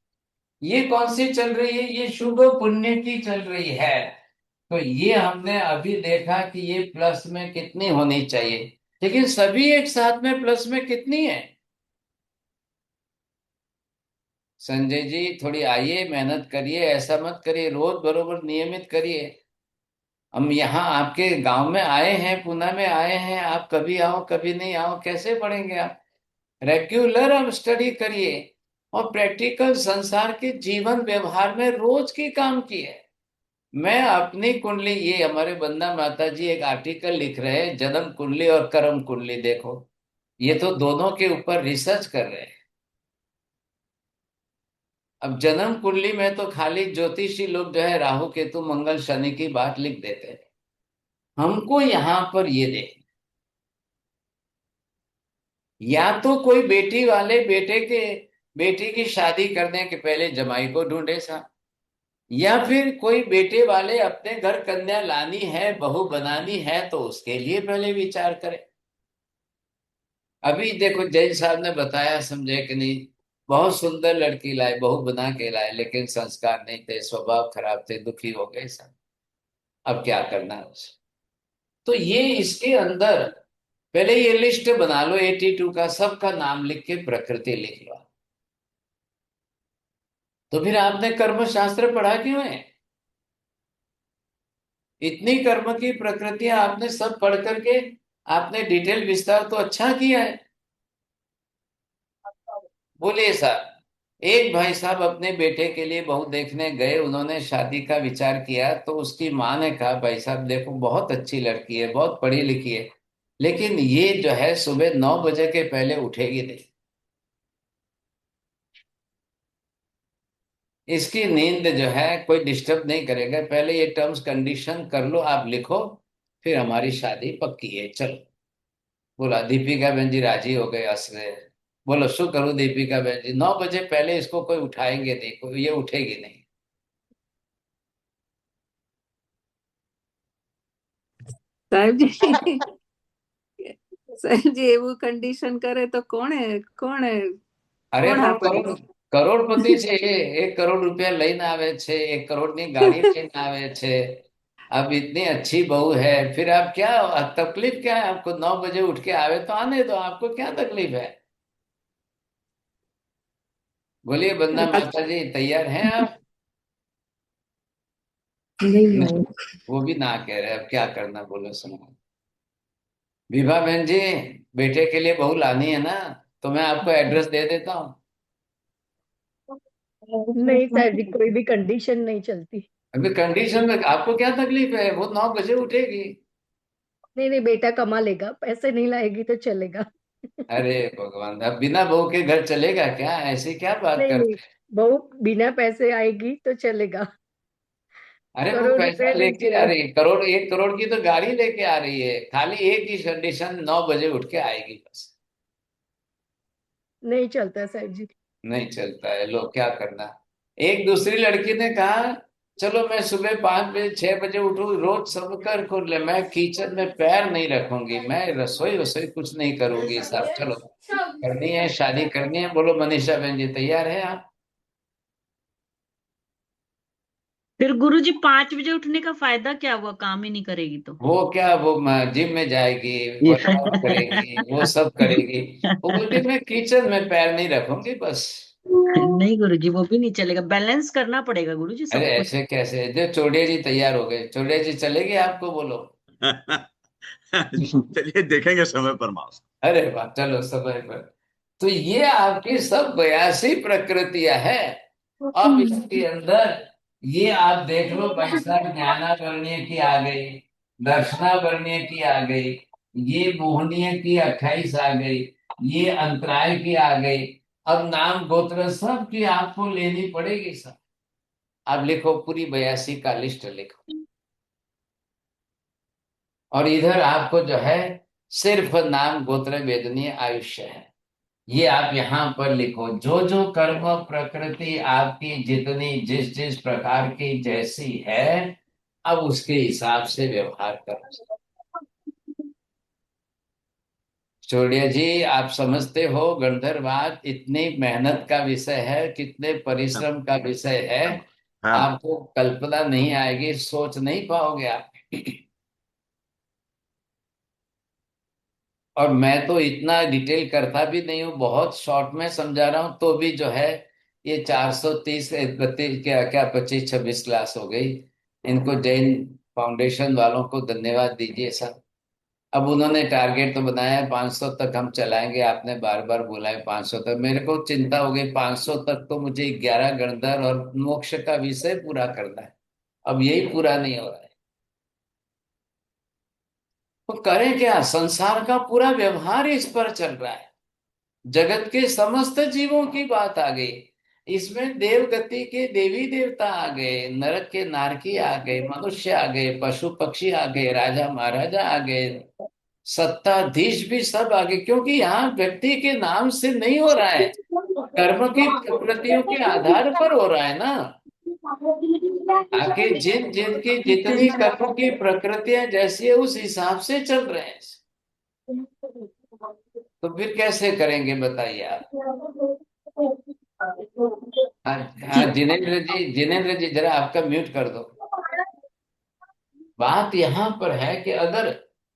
ये कौन सी चल रही है, ये शुभ पुण्य की चल रही है। तो ये हमने अभी देखा कि ये प्लस में कितनी होनी चाहिए, लेकिन सभी एक साथ में प्लस में कितनी है। संजय जी थोड़ी आइए, मेहनत करिए, ऐसा मत करिए, रोज बरोबर नियमित करिए। हम यहाँ आपके गांव में आए हैं, पुणे में आए हैं, आप कभी आओ कभी नहीं आओ, कैसे पढ़ेंगे आप। रेगुलर आप स्टडी करिए और प्रैक्टिकल संसार के जीवन व्यवहार में रोज की काम की है। मैं अपनी कुंडली, ये हमारे बंदा माता जी एक आर्टिकल लिख रहे हैं, जन्म कुंडली और कर्म कुंडली, देखो ये तो दोनों के ऊपर रिसर्च कर रहे हैं। अब जन्म कुंडली में तो खाली ज्योतिषी लोग जो है राहु केतु मंगल शनि की बात लिख देते हैं। हमको यहाँ पर ये देख, या तो कोई बेटी वाले बेटे के, बेटी की शादी करने के पहले जमाई को ढूंढे सा, या फिर कोई बेटे वाले अपने घर कन्या लानी है, बहू बनानी है तो उसके लिए पहले विचार करें। अभी देखो जैन साहब ने बताया, समझे कि नहीं, बहुत सुंदर लड़की लाए, बहू बना के लाए, लेकिन संस्कार नहीं थे, स्वभाव खराब थे, दुखी हो गए सब। अब क्या करना है उसे। तो ये इसके अंदर पहले ये लिस्ट बना लो 82 का, सबका नाम लिख के प्रकृति लिख लो। तो फिर आपने कर्म शास्त्र पढ़ा क्यों है। इतनी कर्म की प्रकृतियां आपने सब पढ़ करके आपने डिटेल विस्तार तो अच्छा किया है। बोलिए साहब, एक भाई साहब अपने बेटे के लिए बहू देखने गए, उन्होंने शादी का विचार किया तो उसकी माँ ने कहा भाई साहब देखो बहुत अच्छी लड़की है, बहुत पढ़ी लिखी है, लेकिन ये जो है सुबह 9 बजे के पहले उठेगी नहीं, इसकी नींद जो है कोई डिस्टर्ब नहीं करेगा, पहले ये टर्म्स कंडीशन कर लो, आप लिखो, फिर हमारी शादी पक्की है, चलो। बोला दीपिका बहन जी राजी हो गए हंस रहे। बोलो शू करूं दीपिका बहन जी, 9 बजे पहले इसको कोई उठाएंगे नहीं, कोई ये उठेगी नहीं। સાહેબ જી સાહેબ જી એવું કન્ડિશન કરે તો કોણે અરે કોણ પણ આપે કરોડપતિ છે એ 1 કરોડ રૂપિયા લઈને આવે છે, 1 કરોડની ગાડી લઈને આવે છે। अब इतनी अच्छी बहू है, फिर आप क्या, तकलीफ क्या है आपको, 9 बजे उठ के आवे तो आने दो, आपको क्या तकलीफ है। बोलिए बंदा माता जी तैयार हैं आप। नहीं है। वो भी ना कह रहे, अब क्या करना बोलो सुनो। विभा बहन जी, बेटे के लिए बहू लानी है ना, तो मैं आपको एड्रेस दे देता हूँ। नहीं साहब जी, कोई भी कंडीशन नहीं चलती। अभी कंडीशन में आपको क्या तकलीफ है, वो 9 बजे उठेगी। नहीं नहीं, बेटा कमा लेगा, पैसे नहीं लाएगी तो चलेगा। अरे भगवान, अब बिना बहू के घर चलेगा क्या, ऐसी क्या बात नहीं नहीं, करते हैं। बहू बिना पैसे आएगी तो चलेगा। अरे वो करोड़ पैसा रुपए लेके आ दीजिए। रही है, करोड़ 1 करोड़ की तो गाड़ी लेके आ रही है, खाली एक ही कंडीशन, 9 बजे उठ के आएगी बस। नहीं चलता साहब जी। नहीं चलता है, लो क्या करना। एक दूसरी लड़की ने कहा, चलो मैं सुबह 5 बजे 6 बजे उठूँ, रोज सब कर ले, मैं किचन में पैर नहीं रखूंगी, मैं रसोई वसोई कुछ नहीं करूंगी, सब चलो करनी है, शादी करनी है। बोलो मनीषा बहन जी, तैयार है आप? फिर गुरुजी 5 बजे उठने का फायदा क्या हुआ, काम ही नहीं करेगी तो? वो क्या, वो जिम में जाएगी, वर्कआउट करेगी, वो सब करेगी। वो बोलती मैं किचन में पैर नहीं रखूंगी बस। नहीं गुरुजी, वो भी नहीं चलेगा, बैलेंस करना पड़ेगा गुरुजी अरे सब कुछ। ऐसे कैसे, जो चौड़िया जी तैयार हो गए, चौड़िया जी चलेगी आपको, बोलो। चलिए देखेंगे समय पर मास। अरे वाह, चलो समय पर। तो ये आपकी सब 82 प्रकृतियां है। अब इसके अंदर ये आप देख लो, वैसा ज्ञानावर्णीय की आ गई, दर्शनावर्णीय की आ गई, ये मोहनीय की 28 आ गई, ये अंतराय की आ गई। अब नाम गोत्र सब की आपको लेनी पड़ेगी सब। आप लिखो, पूरी 82 का लिस्ट लिखो। और इधर आपको जो है सिर्फ नाम गोत्र वेदनीय आयुष्य है, ये आप यहाँ पर लिखो। जो जो कर्म प्रकृति आपकी जितनी जिस जिस प्रकार की जैसी है, अब उसके हिसाब से व्यवहार करो। चौड़िया जी, आप समझते हो गंधर्वाद इतनी मेहनत का विषय है, कितने परिश्रम का विषय है, हाँ। आपको कल्पना नहीं आएगी, सोच नहीं पाओगे आप। और मैं तो इतना डिटेल करता भी नहीं हूँ, बहुत शॉर्ट में समझा रहा हूँ, तो भी जो है ये 430 32 क्या क्या 25 26 क्लास हो गई। इनको जैन फाउंडेशन वालों को धन्यवाद दीजिए सर। अब उन्होंने टारगेट तो बनाया है 500 तक हम चलाएंगे, आपने बार बार बोला है 500 तक, मेरे को चिंता हो गई, 500 तक तो मुझे 11 गणधर और मोक्ष का विषय पूरा करना है, अब यही पूरा नहीं हो रहा है। तो करें क्या, संसार का पूरा व्यवहार इस पर चल रहा है, जगत के समस्त जीवों की बात आ गई। इसमें देव गति के देवी देवता आ गए, नरक के नारकी आ गए, मनुष्य आ गए, पशु पक्षी आ गए, राजा महाराजा आ गए, सत्ताधीश भी सब आ गए, क्योंकि यहाँ व्यक्ति के नाम से नहीं हो रहा है, कर्म की प्रकृतियों के आधार पर हो रहा है ना। आके जिन जिन की जितनी कर्म की प्रकृतियां जैसी है उस हिसाब से चल रहे हैं, तो फिर कैसे करेंगे बताइए आप। हाँ हाँ, जिनेन्द्र जी, जिनेन्द्र जी जरा आपका म्यूट कर दो। बात यहाँ पर है कि अगर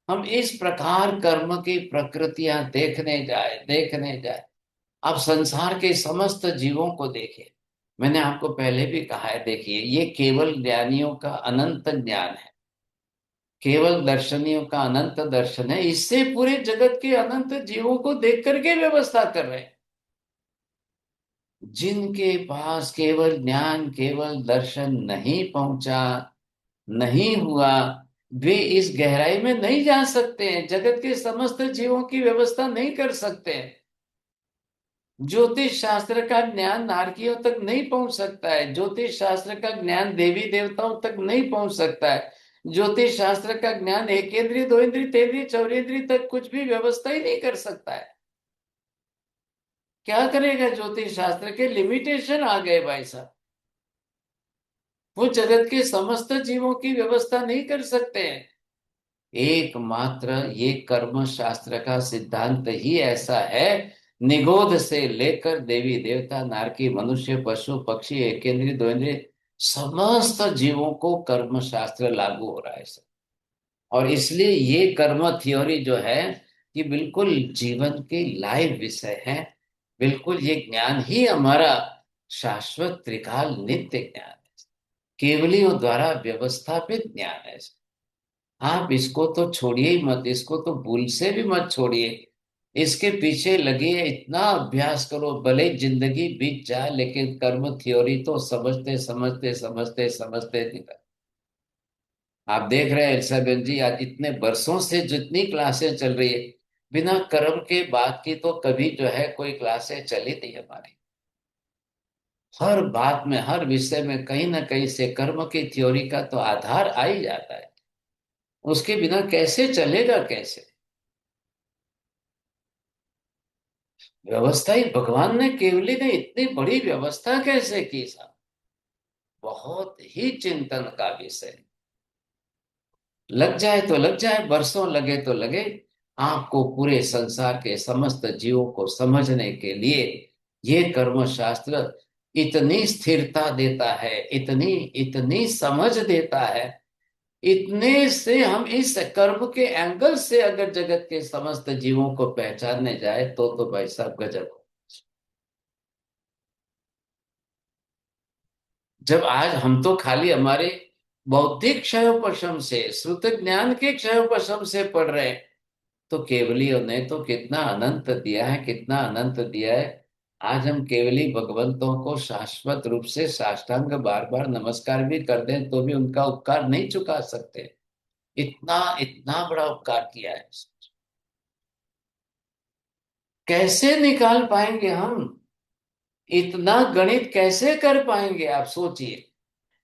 हम इस प्रकार कर्म की प्रकृतियां देखने जाए, आप संसार के समस्त जीवों को देखें। मैंने आपको पहले भी कहा है, देखिए ये केवल ज्ञानियों का अनंत ज्ञान है, केवल दर्शनियों का अनंत दर्शन है, इससे पूरे जगत के अनंत जीवों को देख करके व्यवस्था कर रहे हैं। जिनके पास केवल ज्ञान केवल दर्शन नहीं पहुंचा, नहीं हुआ, वे इस गहराई में नहीं जा सकते हैं, जगत के समस्त जीवों की व्यवस्था नहीं कर सकते हैं। ज्योतिष शास्त्र का ज्ञान नारकियों तक नहीं पहुंच सकता है, ज्योतिष शास्त्र का ज्ञान देवी देवताओं तक नहीं पहुंच सकता है, ज्योतिष शास्त्र का ज्ञान एक इंद्रिय दो इंद्रिय तेन्द्रिय चौरेंद्रिय तक कुछ भी व्यवस्था ही नहीं कर सकता है। क्या करेगा ज्योतिष शास्त्र, के लिमिटेशन आ गए भाई साहब, वो जगत के समस्त जीवों की व्यवस्था नहीं कर सकते हैं। एकमात्र ये कर्म शास्त्र का सिद्धांत ही ऐसा है, निगोध से लेकर देवी देवता नारकी मनुष्य पशु पक्षी एकेंद्रिय दो इंद्रिय समस्त जीवों को कर्म शास्त्र लागू हो रहा है सर। और इसलिए ये कर्म थ्योरी जो है, ये बिल्कुल जीवन के लाइव विषय है, बिल्कुल ये ज्ञान ही हमारा शाश्वत त्रिकाल नित्य ज्ञान है, केवलियों द्वारा व्यवस्थापित ज्ञान है। आप इसको तो छोड़िए ही मत, इसको तो भूल से भी मत छोड़िए। इसके पीछे लगिए, इतना अभ्यास करो, भले ही जिंदगी बीत जाए, लेकिन कर्म थ्योरी तो समझते समझते समझते समझते निकल। आप देख रहे हैं एल्साबेन जी, आज इतने वर्षों से जितनी क्लासें चल रही है, बिना कर्म के बात की तो कभी जो है कोई क्लासें चली नहीं हमारी। हर बात में, हर विषय में कहीं ना कहीं से कर्म की थ्योरी का तो आधार आ ही जाता है। उसके बिना कैसे चलेगा, कैसे? व्यवस्था ही भगवान ने, केवली ने इतनी बड़ी व्यवस्था कैसे की साहब? बहुत ही चिंतन का विषय। लग जाए तो लग जाए, बरसों लगे तो लगे, आपको पूरे संसार के समस्त जीवों को समझने के लिए ये कर्म शास्त्र इतनी स्थिरता देता है, इतनी इतनी समझ देता है। इतने से हम इस कर्म के एंगल से अगर जगत के समस्त जीवों को पहचानने जाए तो भाई साहब गजब। जब आज हम तो खाली हमारे बौद्धिक क्षयोपशम से, श्रुत ज्ञान के क्षयोपशम से पढ़ रहे हैं, तो केवलियों ने तो कितना अनंत दिया है, कितना अनंत दिया है। आज हम केवली भगवंतों को शाश्वत रूप से साष्टांग बार बार नमस्कार भी कर दें तो भी उनका उपकार नहीं चुका सकते। इतना इतना बड़ा उपकार किया है। कैसे निकाल पाएंगे हम? इतना गणित कैसे कर पाएंगे, आप सोचिए।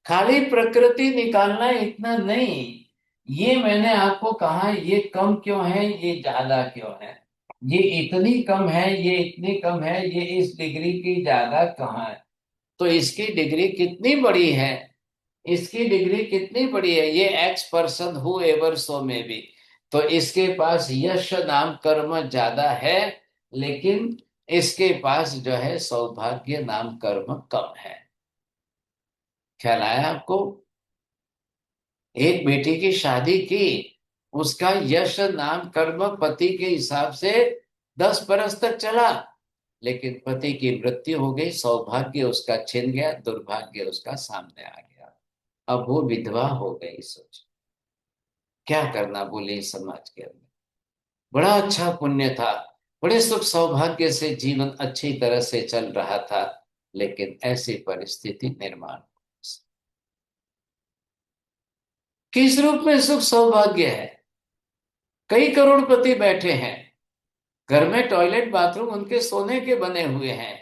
खाली प्रकृति निकालना इतना नहीं। ये मैंने आपको कहा, ये कम क्यों है, ये ज्यादा क्यों है, ये इतनी कम है, ये इतनी कम है, ये इस डिग्री की ज्यादा कहाँ है, तो इसकी डिग्री कितनी बड़ी है, इसकी डिग्री कितनी बड़ी है। ये x person who ever so में भी, तो इसके पास यश नाम कर्म ज्यादा है, लेकिन इसके पास जो है सौभाग्य नाम कर्म कम है। ख्याल आया आपको? एक बेटी की शादी की, उसका यश नाम कर्म पति के हिसाब से 10 बरस तक चला, लेकिन पति की मृत्यु हो गई, सौभाग्य उसका छिन गया, दुर्भाग्य उसका सामने आ गया। अब वो विधवा हो गई। सोच क्या करना बोले इस समाज के अंदर। बड़ा अच्छा पुण्य था, बड़े सुख सौभाग्य से जीवन अच्छी तरह से चल रहा था, लेकिन ऐसी परिस्थिति निर्माण। किस रूप में सुख सौभाग्य है? कई करोड़पति बैठे हैं, घर में टॉयलेट बाथरूम उनके सोने के बने हुए हैं।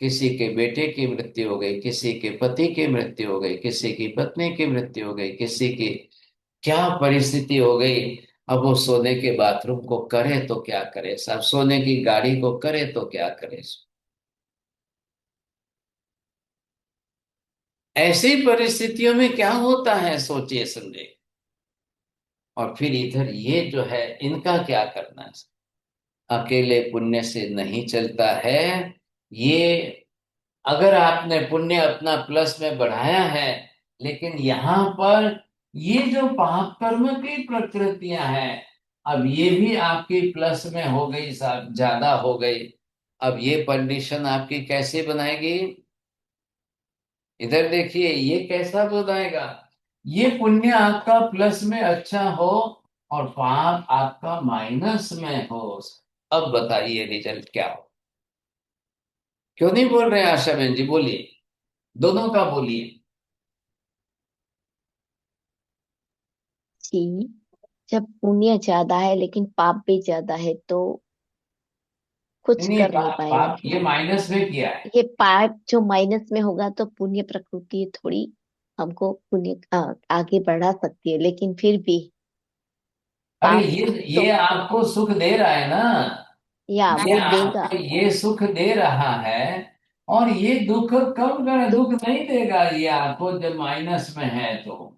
किसी के बेटे की मृत्यु हो गई, किसी के पति की मृत्यु हो गई, किसी की पत्नी की मृत्यु हो गई, किसी की क्या परिस्थिति हो गई। अब वो सोने के बाथरूम को करे तो क्या करे साहब, सोने की गाड़ी को करे तो क्या करे। ऐसी परिस्थितियों में क्या होता है, सोचिए समझे। और फिर इधर ये जो है, इनका क्या करना है? अकेले पुण्य से नहीं चलता है ये। अगर आपने पुण्य अपना प्लस में बढ़ाया है, लेकिन यहाँ पर ये जो पाप कर्म की प्रकृतियां हैं, अब ये भी आपकी प्लस में हो गई साहब, ज्यादा हो गई। अब ये कंडीशन आपकी कैसे बनाएगी? इधर देखिए, ये कैसा बनाएगा? ये पुण्य आपका प्लस में अच्छा हो और पाप आपका माइनस में हो। अब बताइए रिजल्ट क्या हो? क्यों नहीं बोल रहे आशा बहन जी? बोलिए, दोनों का बोलिए। जी, जब पुण्य ज्यादा है लेकिन पाप भी ज्यादा है तो कुछ नहीं, कर नहीं पाप पाएगा। पाप ये माइनस में किया है। ये पाप जो माइनस में होगा तो पुण्य प्रकृति थोड़ी हमको पुण्य आगे बढ़ा सकती है, लेकिन फिर भी अरे पाप तो ये आपको सुख दे रहा है ना, या ये वो देगा। आपको ये सुख दे रहा है। और ये दुख कम कर, दुख नहीं देगा ये आपको जब माइनस में है तो।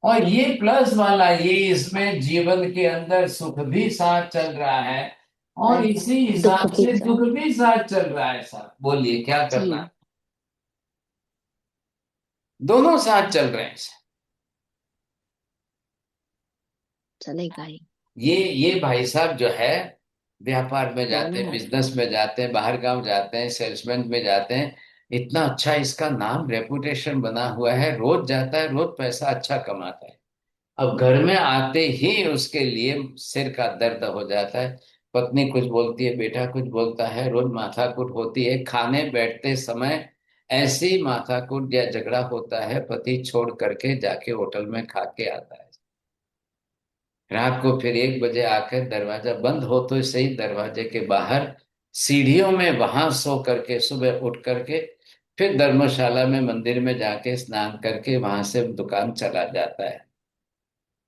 और ये प्लस वाला, ये इसमें जीवन के अंदर सुख भी साथ चल रहा है और इसी दुख हिसाब भी से साथ। दुख भी साथ चल रहा है साहब। बोलिए क्या करना है? जी, दोनों साथ चल रहे हैं। चलेगा ही। ये भाई साहब जो है, व्यापार में जाते हैं, दोनों। बिजनेस में जाते हैं, बाहर गांव जाते हैं, सेल्समैन में जाते हैं। इतना अच्छा इसका नाम रेपुटेशन बना हुआ है, रोज जाता है, रोज पैसा अच्छा कमाता है। अब घर में आते ही उसके लिए सिर का दर्द हो जाता है। पत्नी कुछ बोलती है, बेटा कुछ बोलता है, रोज माथाकूट होती है। खाने बैठते समय ऐसी माथाकूट या झगड़ा होता है, पति छोड़ करके जाके होटल में खा के आता है। रात को फिर 1 बजे आकर दरवाजा बंद हो तो सही, दरवाजे के बाहर सीढ़ियों में वहां सो करके सुबह उठ करके फिर धर्मशाला में मंदिर में जाके स्नान करके वहां से दुकान चला जाता है।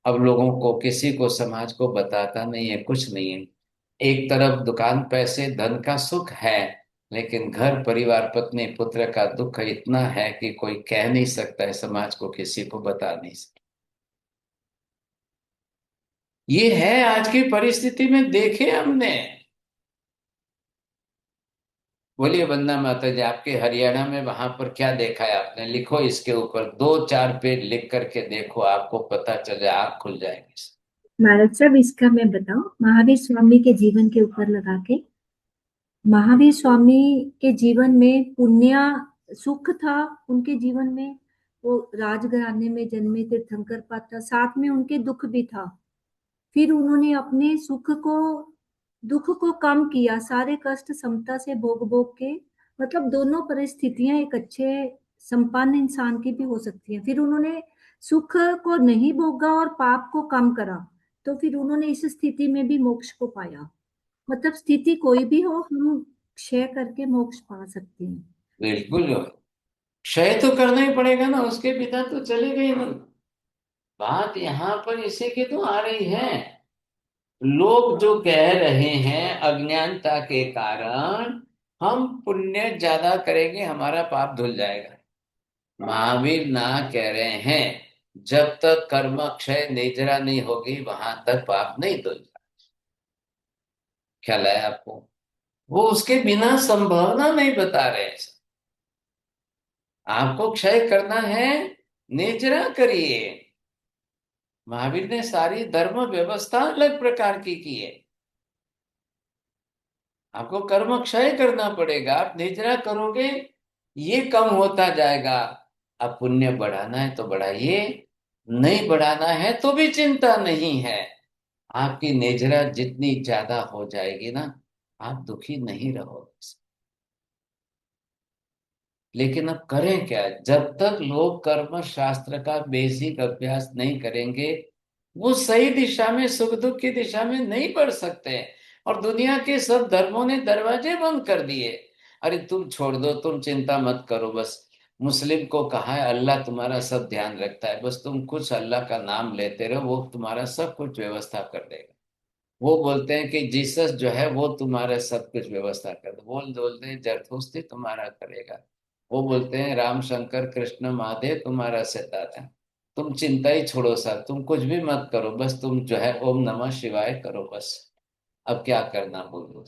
अब लोगों को किसी को समाज को बताता नहीं है, कुछ नहीं है। एक तरफ दुकान पैसे धन का सुख है, लेकिन घर परिवार पत्नी पुत्र का दुख इतना है कि कोई कह नहीं सकता है, समाज को किसी को बता नहीं सकता। ये है आज की परिस्थिति में, देखे हमने। बोलिए वंदना माता जी, आपके हरियाणा में वहां पर क्या देखा है आपने? लिखो इसके ऊपर, 2-4 पेज लिख करके देखो, आपको पता चल जाए, आंख खुल जाएगी। महाराज साहब, इसका मैं बताऊं, महावीर स्वामी के जीवन के ऊपर लगा के। महावीर स्वामी के जीवन में पुण्य सुख था, उनके जीवन में। वो राजघराने में जन्मे, तीर्थंकर पात्र, साथ में उनके दुख भी था। फिर उन्होंने अपने दुख को कम किया, सारे कष्ट समता से भोग भोग के। मतलब दोनों परिस्थितियां एक अच्छे संपन्न इंसान की भी हो सकती हैं। फिर उन्होंने सुख को नहीं भोगा और पाप को कम करा, तो फिर उन्होंने इस स्थिति में भी मोक्ष को पाया। मतलब स्थिति कोई भी हो, हम क्षय करके मोक्ष पा सकते हैं। बिल्कुल, क्षय तो करना ही पड़ेगा ना, उसके पिता तो चले गए ना। बात यहाँ पर इसी की तो आ रही है। लोग जो कह रहे हैं अज्ञानता के कारण, हम पुण्य ज्यादा करेंगे हमारा पाप धुल जाएगा। महावीर ना कह रहे हैं, जब तक कर्म क्षय निजरा नहीं होगी वहां तक पाप नहीं धुल जाएगा। ख्याल है आपको? वो उसके बिना संभावना नहीं बता रहे हैं। आपको क्षय करना है, निजरा करिए। महावीर ने सारी धर्म व्यवस्था अलग प्रकार की है। आपको कर्म क्षय करना पड़ेगा, आप निजरा करोगे, ये कम होता जाएगा। अब पुण्य बढ़ाना है तो बढ़ाइए, नहीं बढ़ाना है तो भी चिंता नहीं है। आपकी निजरा जितनी ज्यादा हो जाएगी ना, आप दुखी नहीं रहोगे। लेकिन अब करें क्या? जब तक लोग कर्म शास्त्र का बेसिक अभ्यास नहीं करेंगे, वो सही दिशा में, सुख दुख की दिशा में नहीं बढ़ सकते। और दुनिया के सब धर्मों ने दरवाजे बंद कर दिए। अरे तुम छोड़ दो, तुम चिंता मत करो, बस मुस्लिम को कहा है अल्लाह तुम्हारा सब ध्यान रखता है, बस तुम कुछ अल्लाह का नाम लेते रहो, वो तुम्हारा सब कुछ व्यवस्था कर देगा। वो बोलते हैं कि जीसस जो है वो तुम्हारा सब कुछ व्यवस्था कर दे, बोलते हैं जरथुस्ती तुम्हारा करेगा। वो बोलते हैं राम शंकर कृष्ण महादेव तुम्हारा सितारा है। तुम चिंता ही छोड़ो सर, तुम कुछ भी मत करो, बस तुम जो है ओम नमः शिवाय करो बस। अब क्या करना बोलो।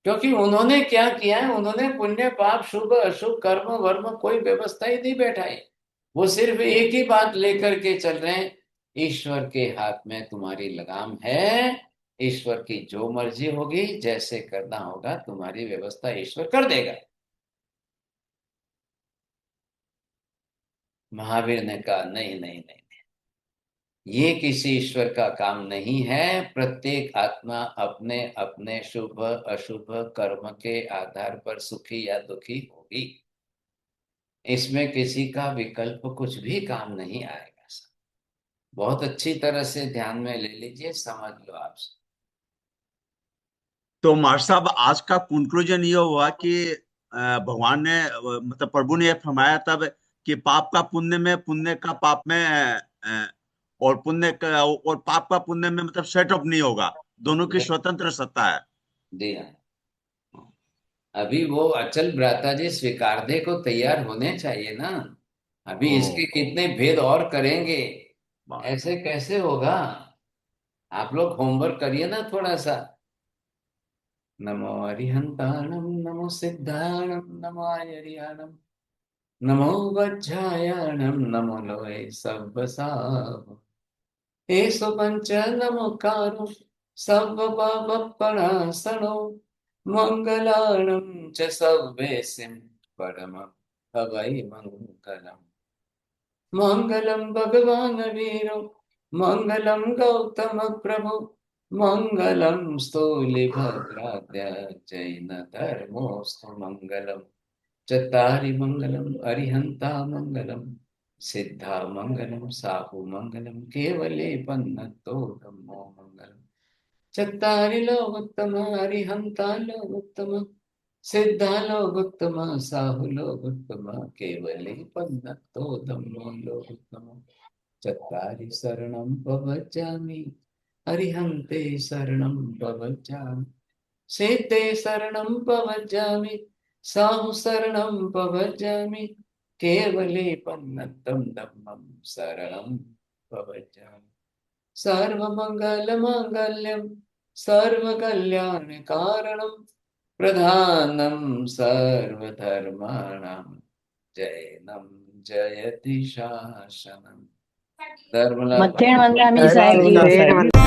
क्योंकि उन्होंने क्या किया है, उन्होंने पुण्य पाप शुभ अशुभ कर्म वर्म कोई व्यवस्था ही नहीं बैठाई। वो सिर्फ एक ही बात लेकर के चल रहे हैं, ईश्वर के हाथ में तुम्हारी लगाम है। ईश्वर की जो मर्जी होगी, जैसे करना होगा, तुम्हारी व्यवस्था ईश्वर कर देगा। महावीर ने कहा नहीं नहीं नहीं, ये किसी ईश्वर का काम नहीं है। प्रत्येक आत्मा अपने अपने शुभ अशुभ कर्म के आधार पर सुखी या दुखी होगी। इसमें किसी का विकल्प कुछ भी काम नहीं आएगा। बहुत अच्छी तरह से ध्यान में ले लीजिए, समझ लो आप। तो मार साहब, आज का कंक्लूजन ये हुआ कि भगवान ने मतलब प्रभु ने ये फरमाया तब कि पाप का पुण्य में, पुण्य का पाप में, और पुण्य का और पाप का पुण्य में मतलब सेट अप नहीं होगा, दोनों की स्वतंत्र सत्ता है। जी हाँ, अभी वो अचल भ्राता जी स्वीकारने को तैयार होने चाहिए ना। अभी इसके कितने भेद और करेंगे, ऐसे कैसे होगा? आप लोग होमवर्क करिए ना थोड़ा सा। नमो अरिहंताणम नमो सिद्धाणम नमो आयरियाणम नमो वज्रायणम नमो लोए सब्बसाव एसु पंच नमोकारो सब्बपापप्रणाशनो मंगलाणं च सर्वेसिं परमं हवै मंगलम्। मंगलम भगवान वीरो मंगलम गौतम प्रभु मंगलम स्थूलिभद्राद्य जैन धर्मोऽस्तु मंगलम चत्तारि मंगलम अरिहंता मंगलम सिद्धा मंगलम साहु मंगलम केवले पन्नतो धम्मो मंगलम चत्तारि लोकोत्तम अरिहंता लोकोत्तम सिद्धा लोकोत्तम साहु लोकोत्तम केवले पन्नतो धम्मो लोकोत्तम चत्तारि शरणं प्रवचामि अरिहन्ते शरणं प्रवचामि सिद्धे शरणं प्रवचामि साहु शरणं प्रवचामि केवले पन्नतं धम्मं शरणं प्रवचामि सर्वमङ्गलमाङ्गल्यं सर्वकल्याणकारणं प्रधानं सर्वधर्माणां जैनं जयति शासनम् धर्मलाल मध्याह्न वंदनामी जय साहेब जी। श्री राम साहेब।